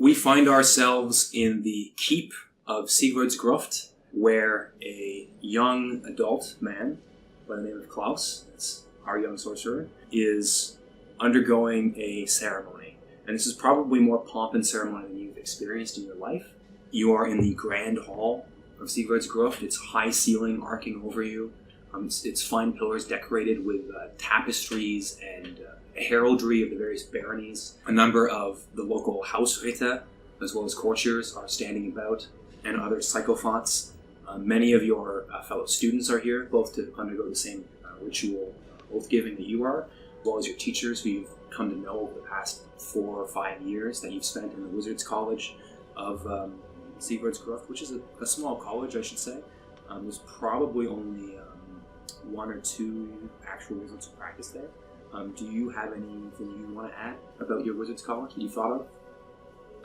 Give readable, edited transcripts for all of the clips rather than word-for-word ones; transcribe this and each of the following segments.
We find ourselves in the keep of Sigurdsgruft, where a young adult man by the name of Klaus, that's our young sorcerer, is undergoing a ceremony. And this is probably more pomp and ceremony than you've experienced in your life. You are in the grand hall of Sigurdsgruft. It's high ceiling arcing over you. It's fine pillars decorated with tapestries and heraldry of the various baronies. A number of the local Hausritter, as well as courtiers, are standing about, and other sycophants. Many of your fellow students are here, both to undergo the same ritual oath-giving that you are, as well as your teachers who you've come to know over the past 4 or 5 years that you've spent in the Wizards College of Sigurdsgruft, which is a small college, I should say. There's probably only 1 or 2 actual wizards who practice there. Do you have anything you want to add about your Wizards College that you thought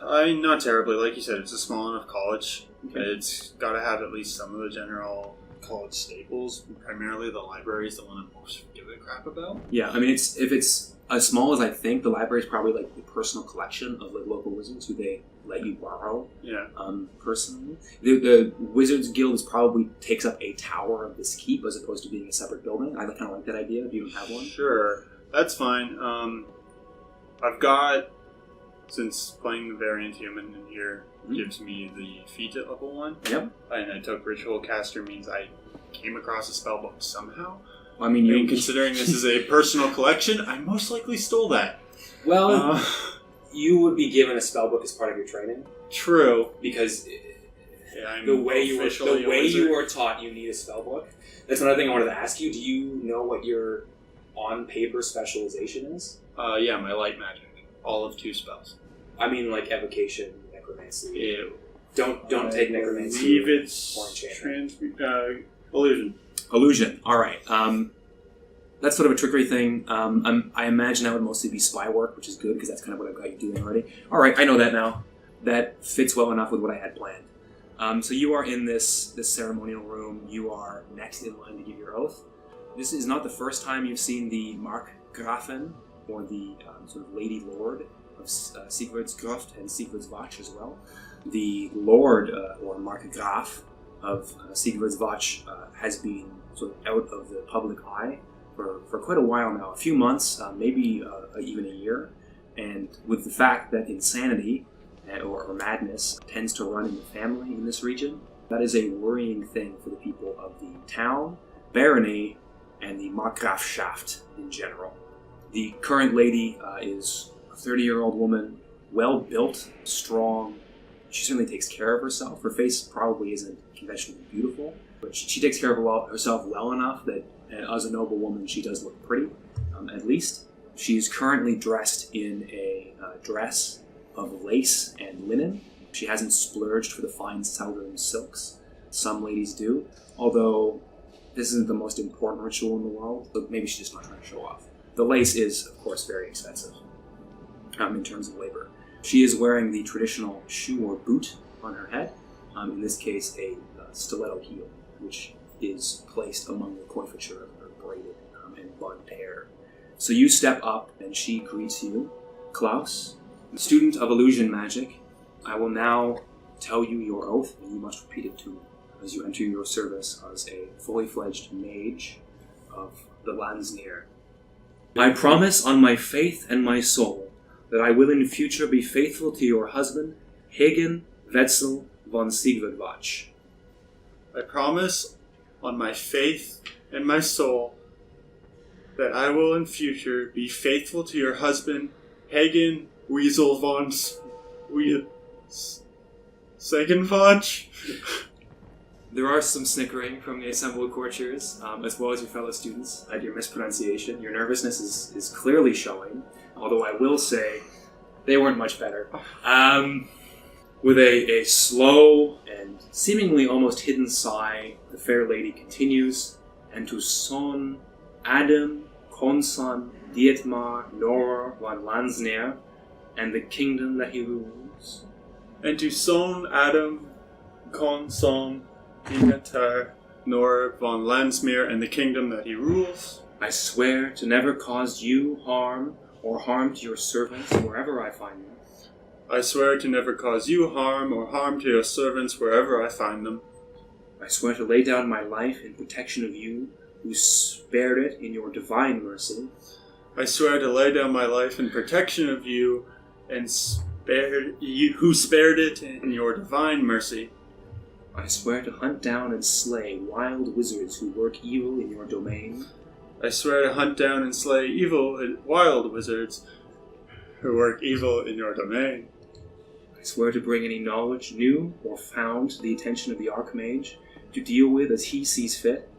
of? Not terribly. Like you said, it's a small enough college. Okay. It's got to have at least some of the general college staples. Primarily, the library is the one I'm most give a crap about. Yeah, I mean, if it's as small as I think, the library is probably like the personal collection of like local wizards who they let you borrow. Yeah. Personally, the Wizards Guild probably takes up a tower of this keep as opposed to being a separate building. I kind of like that idea. If you don't have one, Sure, that's fine. I've got, since playing the variant human in here gives me the feat at level 1. Yep. And I took Ritual Caster means I came across a spellbook somehow. I mean, considering this is a personal collection, I most likely stole that. Well, you would be given a spellbook as part of your training. True, Because I'm the way you wizard. were taught, you need a spellbook. That's another thing I wanted to ask you. Do you know what your on-paper specialization is? Yeah, my light magic, all of 2 spells. I mean, like evocation, necromancy. Ew. Don't take necromancy. I believe it's or enchantment. illusion. Illusion. All right. That's sort of a trickery thing. I imagine that would mostly be spy work, which is good because that's kind of what I've got you doing already. All right, I know that now. That fits well enough with what I had planned. So you are in this ceremonial room. You are next in line to give your oath. This is not the first time you've seen the Markgrafen, or the sort of Lady Lord of Sigurdsgruft and Sigurdsvatch as well. The Lord, or Markgraf, of Sigurdsvatch has been sort of out of the public eye for quite a while now, a few months, maybe even a year. And with the fact that insanity or madness tends to run in the family in this region, that is a worrying thing for the people of the town, barony, and the Markgrafschaft in general. The current lady is a 30-year-old woman, well-built, strong. She certainly takes care of herself. Her face probably isn't conventionally beautiful, but she takes care of herself well enough that as a noble woman, she does look pretty, at least. She is currently dressed in a dress of lace and linen. She hasn't splurged for the fine southern silks. Some ladies do, although this isn't the most important ritual in the world, so maybe she's just not trying to show off. The lace is, of course, very expensive in terms of labor. She is wearing the traditional shoe or boot on her head, in this case a stiletto heel, which is placed among the coiffure of her braided and bunned hair. So you step up and she greets you. Klaus, student of illusion magic, I will now tell you your oath, and you must repeat it to me as you enter your service as a fully fledged mage of the Landsneer. I promise on my faith and my soul that I will in future be faithful to your husband, Hagen Wetzel von Sigurdsvatch. I promise on my faith and my soul that I will in future be faithful to your husband, Hagen Weasel von Sigurdsvatch. There are some snickering from the assembled courtiers, as well as your fellow students, at your mispronunciation. Your nervousness is clearly showing, although I will say they weren't much better. With a slow and seemingly almost hidden sigh, the fair lady continues, and to son Adam, Konson, Dietmar, Nor, von Landsneer, and the kingdom that he rules. And to son Adam, Konson, Dietmar, Nor, von Landsmeer, and the kingdom that he rules. I swear to never cause you harm or harm to your servants wherever I find them. I swear to never cause you harm or harm to your servants wherever I find them. I swear to lay down my life in protection of you, who spared it in your divine mercy. I swear to lay down my life in protection of you, and who spared it in your divine mercy. I swear to hunt down and slay wild wizards who work evil in your domain. I swear to hunt down and slay wild wizards who work evil in your domain. I swear to bring any knowledge, new or found, to the attention of the Archmage, to deal with as he sees fit.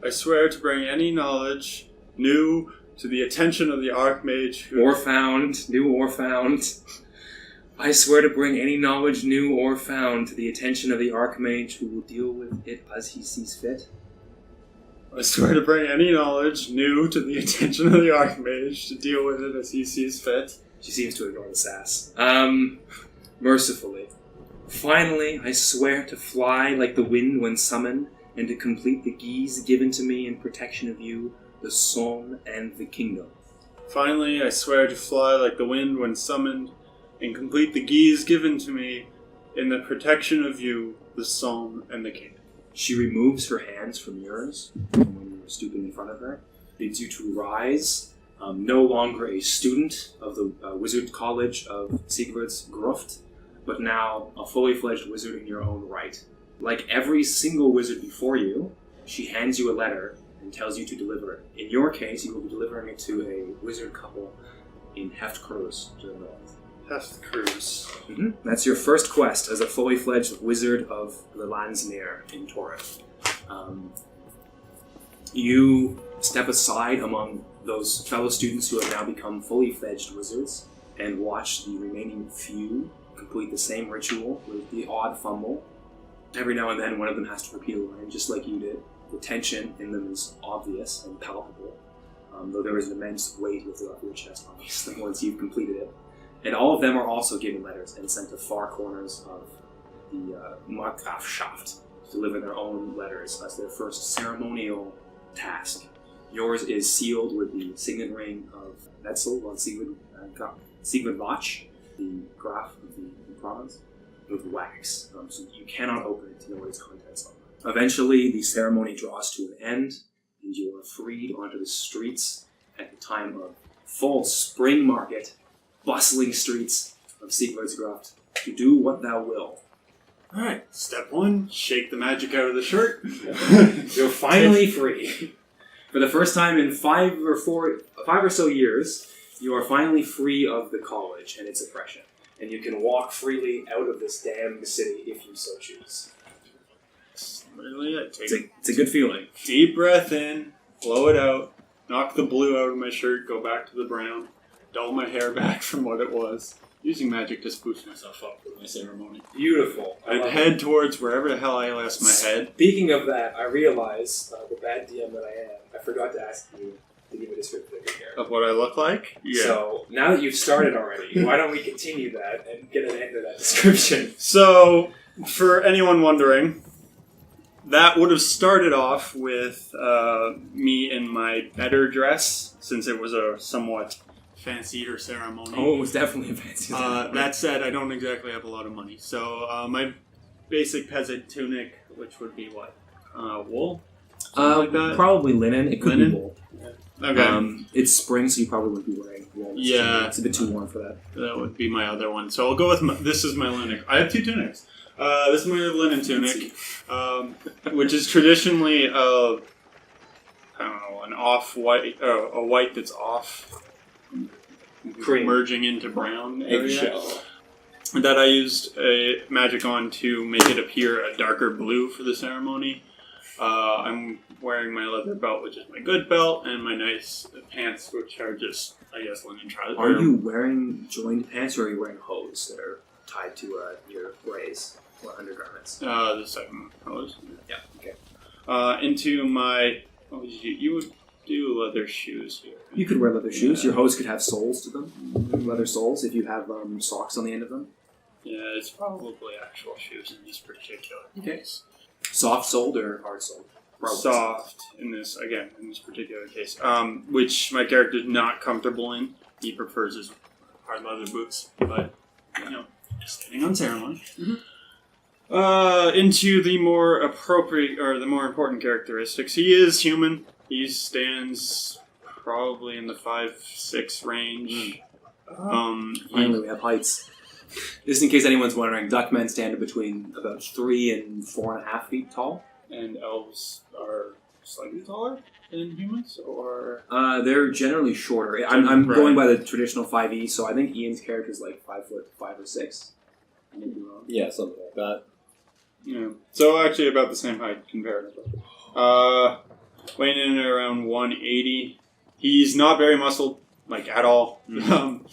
I swear to bring any knowledge, new, to the attention of the Archmage who... Or found, new or found. I swear to bring any knowledge, new or found, to the attention of the Archmage, who will deal with it as he sees fit. I swear to bring any knowledge, new, to the attention of the Archmage, to deal with it as he sees fit. She seems to ignore the sass. Mercifully. Finally, I swear to fly like the wind when summoned, and to complete the geese given to me in protection of you, the Somme and the kingdom. Finally, I swear to fly like the wind when summoned, and complete the geese given to me in the protection of you, the Somme and the kingdom. She removes her hands from yours when you're stooping in front of her, bids you to rise, no longer a student of the Wizard College of Sigvard's Gruft, but now a fully fledged wizard in your own right. Like every single wizard before you, she hands you a letter and tells you to deliver it. In your case, you will be delivering it to a wizard couple in Heftkruz to the north. Heftkruz. Mm-hmm. That's your first quest as a fully fledged wizard of the Landsmeer in Torith. You step aside among those fellow students who have now become fully fledged wizards and watch the remaining few complete the same ritual with the odd fumble. Every now and then one of them has to repeat a line just like you did. The tension in them is obvious and palpable, though there is an immense weight lifted off your chest, obviously, once you've completed it. And all of them are also given letters and sent to far corners of the Markgrafschaft to deliver their own letters as their first ceremonial task. Yours is sealed with the signet ring of Netzel on Sigvard Vach, the Graf of the province, with wax, so you cannot open it to know what its contents are. Eventually, the ceremony draws to an end, and you are freed onto the streets at the time of full spring market, bustling streets of Sigvard's Gruft, to do what thou will. Alright, step one, shake the magic out of the shirt. You're finally free. For the first time in 5 or so years, you are finally free of the college and its oppression. And you can walk freely out of this damned city if you so choose. Really? It's a good feeling. Deep breath in, blow it out, knock the blue out of my shirt, go back to the brown, dull my hair back from what it was. Using magic to spruce myself up for my ceremony. Beautiful. I'd head towards wherever the hell I lost my head. Speaking of that, I realize, the bad DM that I am, I forgot to ask you to give a description of your character. Of what I look like? Yeah. So, now that you've started already, why don't we continue that and get an end to that description? So, for anyone wondering, that would have started off with me in my better dress, since it was a somewhat fancier ceremony. Oh, it was definitely a fancy ceremony. That said, I don't exactly have a lot of money. So, my basic peasant tunic, which would be what? Wool? Like that? Probably linen. It could be wool. Yeah. Okay. It's spring, so you probably wouldn't be wearing wool. Yeah. It's a bit too warm for that. That would be my other one. So I'll go with this is my linen. I have 2 tunics. This is my linen tunic, which is traditionally I don't know, an off-white, a white that's off, Cream. merging into brown area. Eggshell. That I used a magic on to make it appear a darker blue for the ceremony. I'm wearing my leather belt, which is my good belt, and my nice pants, which are just, I guess, linen trousers. Are you wearing joined pants, or are you wearing hose that are tied to your grays or undergarments? The second hose. Yeah, okay. Into my... Oh, you would do leather shoes here. You could wear leather shoes. Your hose could have soles to them. Leather soles, if you have socks on the end of them. Yeah, it's probably actual shoes in this particular case. Soft-soled or hard-soled? Soft in this particular case. Which my character's not comfortable in. He prefers his hard leather boots, but standing on ceremony. Mm-hmm. Into the more appropriate, or the more important characteristics. He is human. He stands probably in the 5'6" range. Finally, we have heights. Just in case anyone's wondering, Duckmen stand between about 3 and 4.5 feet tall. And elves are slightly taller than humans, or they're generally shorter. I'm going by the traditional 5e, so I think Ian's character is like 5 foot 5 or 6. I may be wrong. Yeah, something like that. Yeah. So actually about the same height comparatively. Weighing in at around 180. He's not very muscled, like at all. Mm-hmm.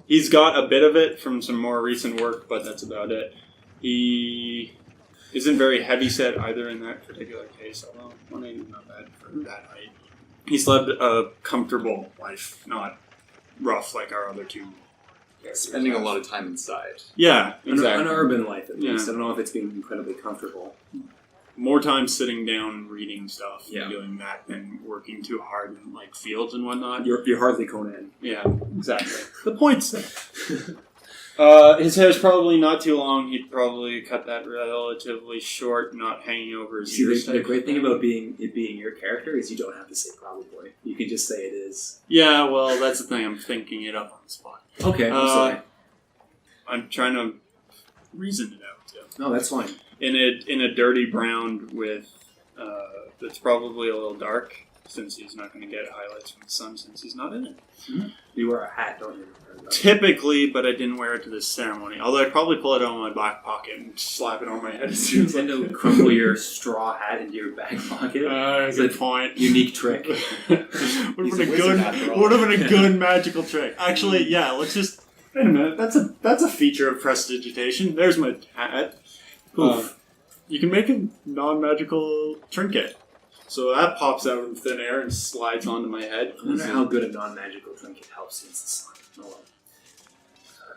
He's got a bit of it from some more recent work, but that's about it. He isn't very heavy set either in that particular case, although 180 is not bad for that height. He's led a comfortable life, not rough like our other two. Spending a lot of time inside. Yeah, exactly. An urban life, at least. Yeah. I don't know if it's been incredibly comfortable. More time sitting down reading stuff Yeah. and doing that than working too hard in like fields and whatnot. You're hardly Conan. Yeah, exactly. The point's there. His hair's probably not too long. He'd probably cut that relatively short, not hanging over his See, ears. the great thing about being your character is you don't have to say probably. You can just say it is. Yeah, well, that's the thing. I'm thinking it up on the spot. Okay, I'm sorry. I'm trying to reason it out, too. No, that's fine. In a dirty brown with that's probably a little dark, since he's not going to get highlights from the sun since he's not in it. Mm-hmm. You wear a hat, don't you? Typically, but I didn't wear it to this ceremony. Although I'd probably pull it out of my back pocket and slap it on my head as soon You as tend to crumple your straw hat into your back pocket. It's good a point. unique trick. would have been a wizard after all. a good magical trick. Actually, yeah. Let's just wait a minute. That's a feature of prestidigitation. There's my hat. Oof. You can make a non-magical trinket. So that pops out of thin air and slides onto my head. I wonder how good a non-magical trinket helps against the sun. Oh,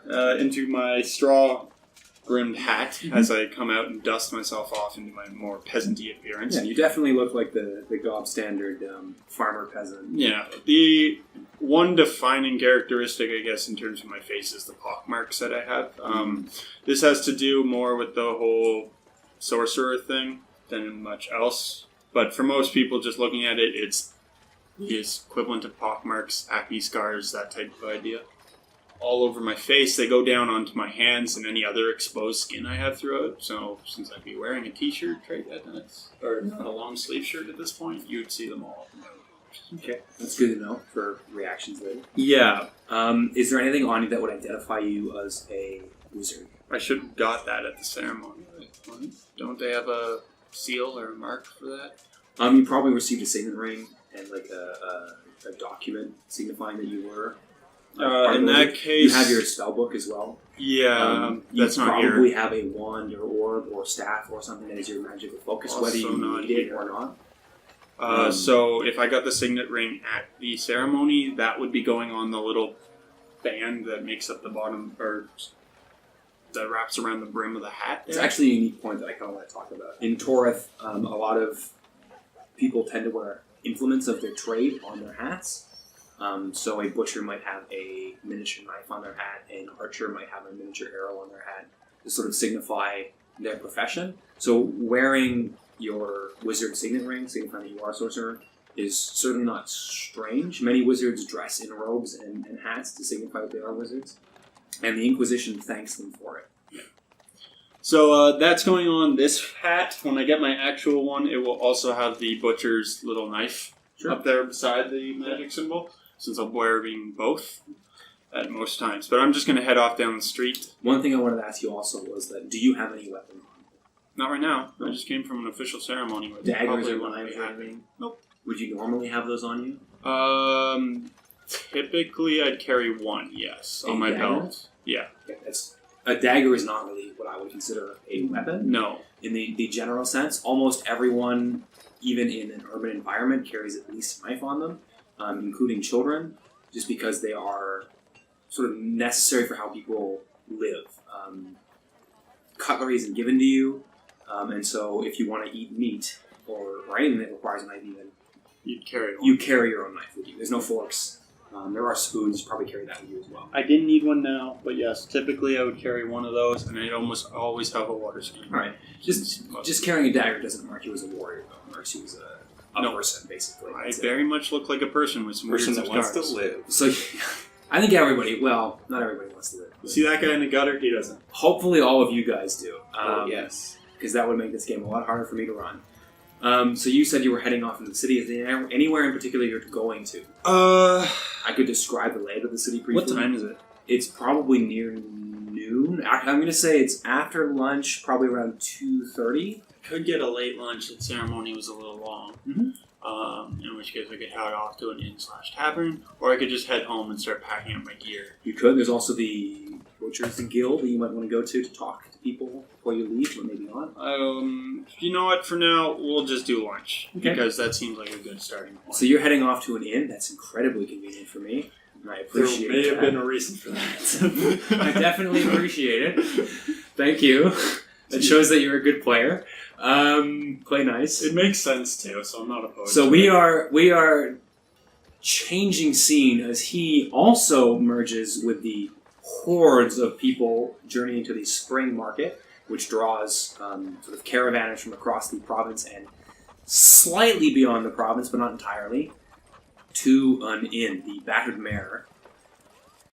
well. Into my straw-brimmed hat as I come out and dust myself off into my more peasant-y appearance. Yeah, you definitely look like the gob standard farmer peasant. Yeah, the one defining characteristic, I guess, in terms of my face is the pockmarks that I have. This has to do more with the whole sorcerer thing than much else. But for most people, just looking at it, it's the equivalent of pockmarks, acne scars, that type of idea. All over my face, they go down onto my hands and any other exposed skin I have throughout. So, since I'd be wearing a t-shirt right at this, or a long sleeve shirt at this point, you'd see them all. Okay, that's good to know for reactions later. Yeah, Is there anything on you that would identify you as a wizard? I should have got that at the ceremony. Don't they have a seal or a mark for that? You probably received a signet ring and like a document signifying that you were. In that case, you have your spell book as well. Yeah, You that's not here. probably have a wand or orb or staff or something that is your magical focus, Also whether you not need it here. or not. So if I got the signet ring at the ceremony, that would be going on the little band that makes up the bottom, or that wraps around the brim of the hat. It's actually a unique point that I kind of want to talk about. In Torith, a lot of people tend to wear implements of their trade on their hats. So a butcher might have a miniature knife on their hat, an archer might have a miniature arrow on their hat to sort of signify their profession. So wearing your wizard signet ring, signifying that you are a sorcerer, is certainly not strange. Many wizards dress in robes and hats to signify that they are wizards, and the Inquisition thanks them for it. So that's going on this hat. When I get my actual one, it will also have the butcher's little knife up there beside the magic symbol, since I'm wearing both at most times. But I'm just going to head off down the street. One thing I wanted to ask you also was that, do you have any weapons on? Not right now. I just came from an official ceremony. Where Daggers or wouldn't knives be or happening. anything? Nope. Would you normally have those on you? Typically I'd carry one, yes, on my dagger? belt. Yeah. Okay, a dagger is not really what I would consider a weapon. No. In the general sense, almost everyone, even in an urban environment, carries at least a knife on them, including children, just because they are sort of necessary for how people live. Cutlery isn't given to you, and so if you want to eat meat or anything that requires a knife even, You'd carry one. you carry your own knife with you. There's no forks. There are spoons. Probably carry that with you as well. I didn't need one now, but yes, typically I would carry one of those, and I'd almost always have a water skin. All right. Just carrying a dagger doesn't mark you as a warrior, though. It marks you as a person, basically. I That's it. very much look like a person with some Person weird that wants to scars. live. So, I think everybody. Well, not everybody wants to live. You see that guy in the gutter? He doesn't. Hopefully, all of you guys do. Yes. Because that would make this game a lot harder for me to run. So you said you were heading off into the city. Is there anywhere in particular you're going to? I could describe the layout of the city briefly. What time is it? It's probably near noon. I'm going to say it's after lunch, probably around 2:30. Could get a late lunch. The ceremony was a little long. Mhm. In which case I could head off to an inn/tavern, or I could just head home and start packing up my gear. You could. There's also the Butchers Guild that you might want to go to talk to people before you leave, or maybe not. You know what? For now, we'll just do lunch. Okay. Because that seems like a good starting point. So you're heading off to an inn. That's incredibly convenient for me. And I appreciate There may have that. been a reason for that. I definitely appreciate it. Thank you. It shows that you're a good player. Play nice. It makes sense too, so I'm not opposed. So to we it. are changing scene as he also merges with the hordes of people journeying to the spring market, which draws sort of caravanners from across the province and slightly beyond the province, but not entirely, to an inn, the Battered Mare,